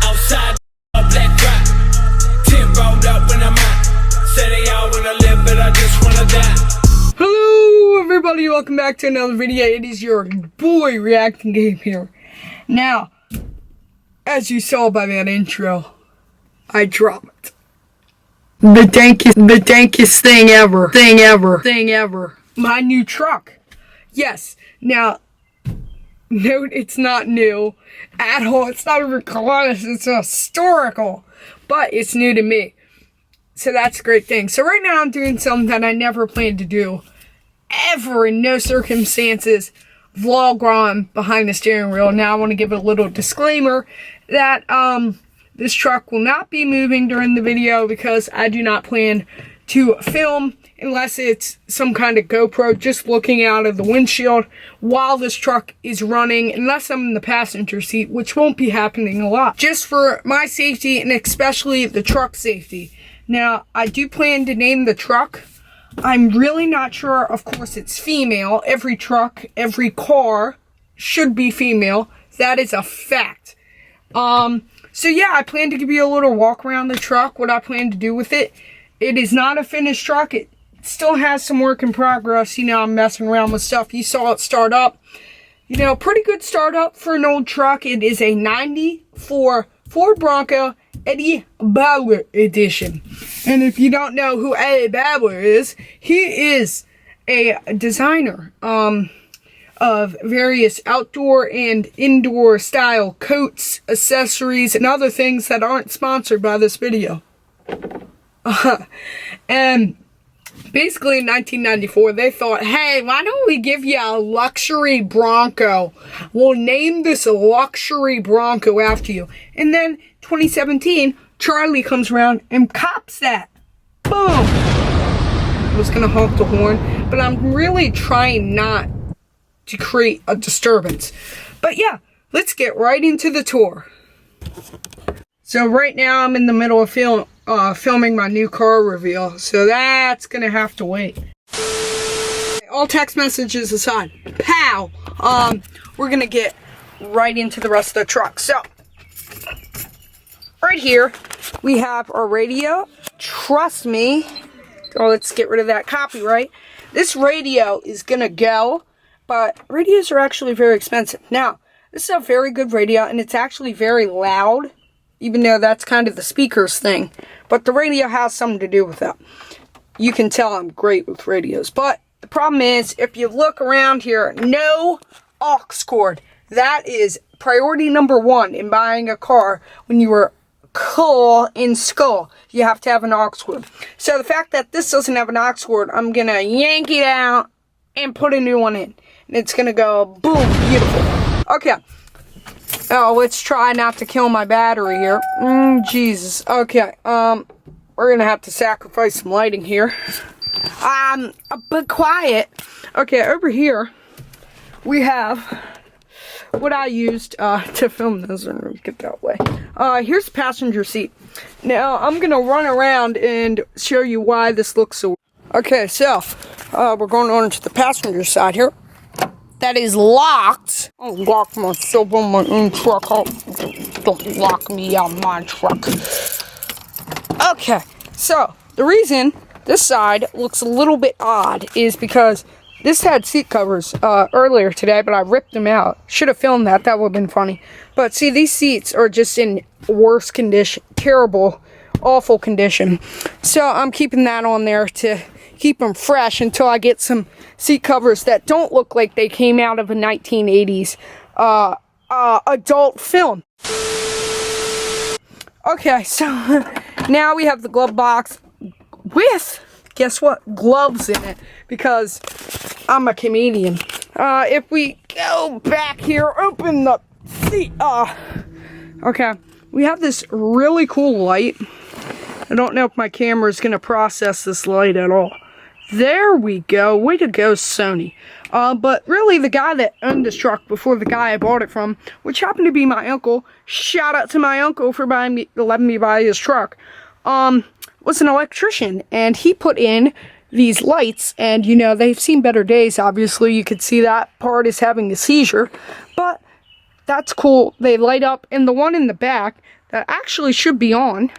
Outside a black drop, 10 rolled up when I'm out. Say they all wanna live, but I just wanna die. Hello everybody, welcome back to another video. It is your boy Reacting Game here. Now, as you saw by that intro, I dropped the dankest thing ever. My new truck. Yes. Now, note it's not new at all. It's not even close. It's historical, but it's new to me. So that's a great thing. So right now I'm doing something that I never planned to do ever in no circumstances. Vlog while I'm behind the steering wheel. Now I want to give a little disclaimer that this truck will not be moving during the video because I do not plan to film unless it's some kind of GoPro just looking out of the windshield while this truck is running, unless I'm in the passenger seat, which won't be happening a lot. Just for my safety and especially the truck safety. Now, I do plan to name the truck. I'm really not sure. Of course, it's female. Every truck, every car should be female. That is a fact. So yeah, I plan to give you a little walk around the truck, what I plan to do with it. It is not a finished truck. It still has some work in progress. You know, I'm messing around with stuff. You saw it start up. You know, pretty good startup for an old truck. It is a 94 Ford Bronco Eddie Bauer edition. And if you don't know who Eddie Bauer is, he is a designer of various outdoor and indoor style coats, accessories, and other things that aren't sponsored by this video. And basically in 1994, they thought, hey, why don't we give you a luxury Bronco? We'll name this a luxury Bronco after you. And then 2017, Charlie comes around and cops that. Boom! I was going to honk the horn, but I'm really trying not to create a disturbance. But yeah, let's get right into the tour. So right now I'm in the middle of filming my new car reveal, so that's gonna have to wait. All text messages aside, pow! We're gonna get right into the rest of the truck. So, right here, we have our radio. Trust me. Oh, let's get rid of that copyright. This radio is gonna go, but radios are actually very expensive. Now, this is a very good radio, and it's actually very loud, even though that's kind of the speakers thing. But the radio has something to do with that. You can tell I'm great with radios. But the problem is, if you look around here, no aux cord. That is priority number one in buying a car when you are cool in skull. You have to have an aux cord. So the fact that this doesn't have an aux cord, I'm going to yank it out and put a new one in. And it's going to go boom, beautiful. Okay. Oh, let's try not to kill my battery here. Jesus. Okay, we're gonna have to sacrifice some lighting here. But quiet. Okay, over here, we have what I used to film this. Let me get that way. Here's the passenger seat. Now, I'm gonna run around and show you why this looks so... Okay, so, we're going on to the passenger side here. That is locked. I don't lock myself on my own truck. Don't lock me on my truck. Okay, so the reason this side looks a little bit odd is because this had seat covers earlier today, but I ripped them out. Should have filmed that. That would have been funny. But see, these seats are just in worse condition. Terrible, awful condition. So I'm keeping that on there to keep them fresh until I get some seat covers that don't look like they came out of a 1980s adult film. Okay, so now we have the glove box with, guess what, gloves in it, because I'm a comedian. If we go back here, open the seat, okay, we have this really cool light. I don't know if my camera is going to process this light at all. There we go. Way to go, Sony. But really, the guy that owned this truck before the guy I bought it from, which happened to be my uncle, shout out to my uncle for letting me buy his truck, was an electrician. And he put in these lights, and, you know, they've seen better days, obviously. You could see that part is having a seizure. But that's cool. They light up. And the one in the back that actually should be on.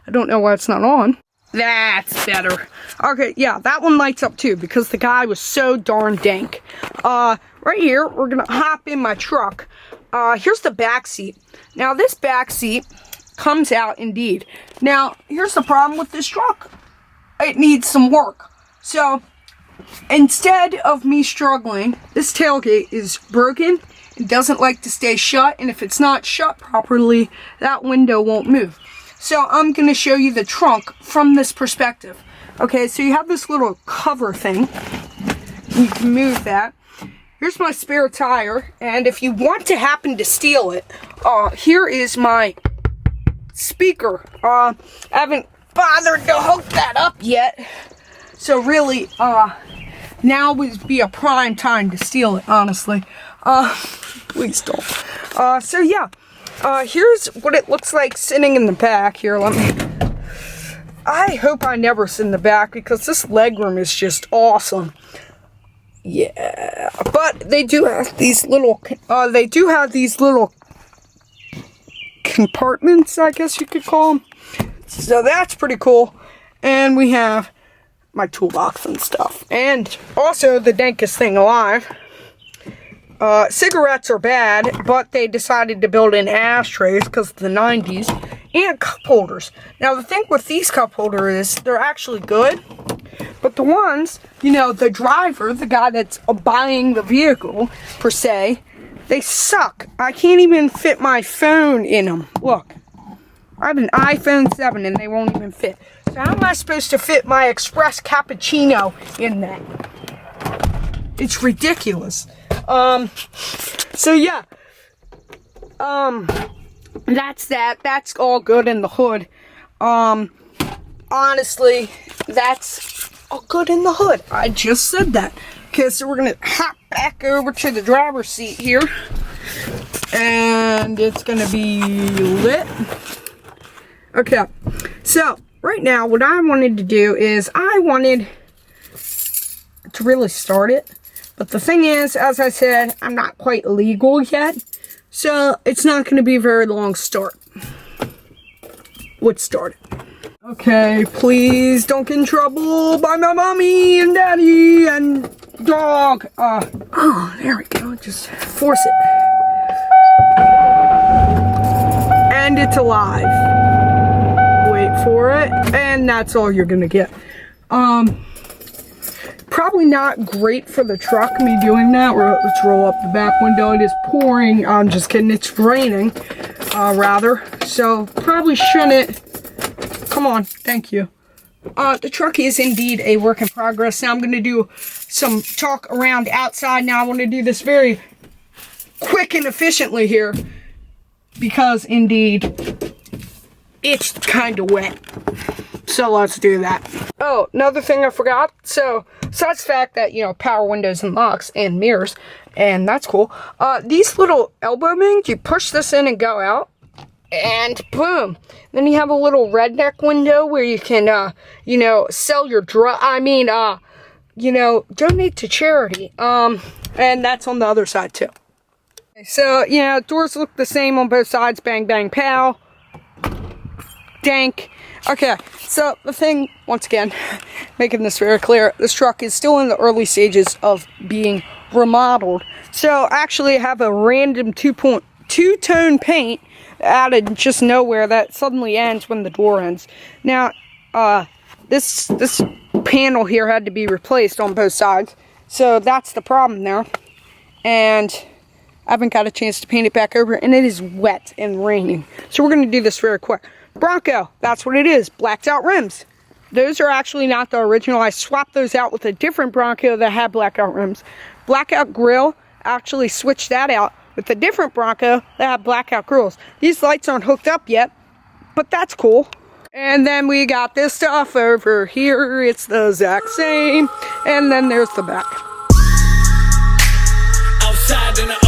I don't know why it's not on. That's better. Okay, yeah, that one lights up too because the guy was so darn dank. Right here, we're gonna hop in my truck. Here's the back seat. Now, this back seat comes out indeed. Now, here's the problem with this truck. It needs some work. So, instead of me struggling, this tailgate is broken. It doesn't like to stay shut, and if it's not shut properly, that window won't move. So I'm going to show you the trunk from this perspective. Okay, so you have this little cover thing. You can move that. Here's my spare tire, and if you want to happen to steal it, here is my speaker. I haven't bothered to hook that up yet. So really, now would be a prime time to steal it, honestly. Please don't. So yeah. Here's what it looks like sitting in the back. Here, I hope I never sit in the back because this legroom is just awesome. Yeah, but they do have these little, compartments, I guess you could call them. So that's pretty cool. And we have my toolbox and stuff. And also the dankest thing alive. Cigarettes are bad, but they decided to build in ashtrays because of the 90s, and cup holders. Now, the thing with these cup holders is they're actually good, but the ones, the driver, the guy that's buying the vehicle, per se, they suck. I can't even fit my phone in them. Look, I have an iPhone 7 and they won't even fit. So how am I supposed to fit my Express Cappuccino in that? It's ridiculous. So yeah, that's that. That's all good in the hood. Honestly, that's all good in the hood. I just said that. Okay, so we're gonna hop back over to the driver's seat here, and it's gonna be lit. Okay, so right now, what I wanted to do is I wanted to really start it. But the thing is, as I said, I'm not quite legal yet, so it's not going to be a very long start. Let's start it. Okay, please don't get in trouble by my mommy and daddy and dog. There we go. Just force it. And it's alive. Wait for it, and that's all you're going to get. Probably not great for the truck, me doing that. Let's roll up the back window. It is pouring. I'm just kidding. It's raining, rather. So, probably shouldn't. Come on. Thank you. The truck is indeed a work in progress. Now, I'm going to do some talk around outside. Now, I want to do this very quick and efficiently here. Because, indeed, it's kind of wet. So, let's do that. Oh, another thing I forgot. So, besides the fact that, power windows and locks and mirrors, and that's cool. These little elbow rings, you push this in and go out, and boom. Then you have a little redneck window where you can, sell your donate to charity. And that's on the other side too. So, doors look the same on both sides. Bang, bang, pow. Dank. Okay, so the thing, once again, making this very clear, this truck is still in the early stages of being remodeled. So, actually, I have a random two-tone paint added just nowhere that suddenly ends when the door ends. Now, this panel here had to be replaced on both sides. So, that's the problem there. And I haven't got a chance to paint it back over, and it is wet and raining. So, we're going to do this very quick. Bronco, that's what it is, blacked out rims. Those are actually not the original. I swapped those out with a different Bronco that had blackout rims. Blackout grill, actually switched that out with a different Bronco that had blackout grills. These lights aren't hooked up yet, but that's cool. And then we got this stuff over here. It's the exact same. And then there's the back. Outside in the